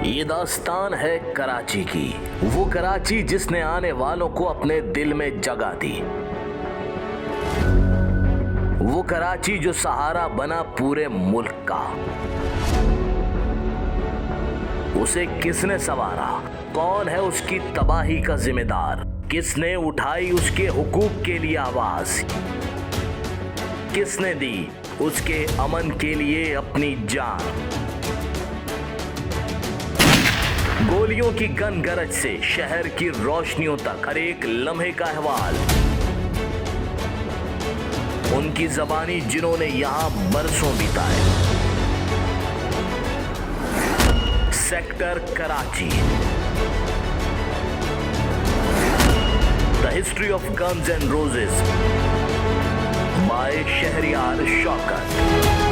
ये दास्तान है कराची की, वो कराची जिसने आने वालों को अपने दिल में जगह दी। वो कराची जो सहारा बना पूरे मुल्क का। उसे किसने संवारा? कौन है उसकी तबाही का जिम्मेदार? किसने उठाई उसके हुकूक के लिए आवाज? किसने दी उसके अमन के लिए अपनी जान? गोलियों की गन गरज से शहर की रोशनियों तक हर एक लम्हे का अहवाल। उनकी जबानी जिन्होंने यहां बरसों बिताए। Sector Karachi, the history of guns and roses by Shahryar Shaukat.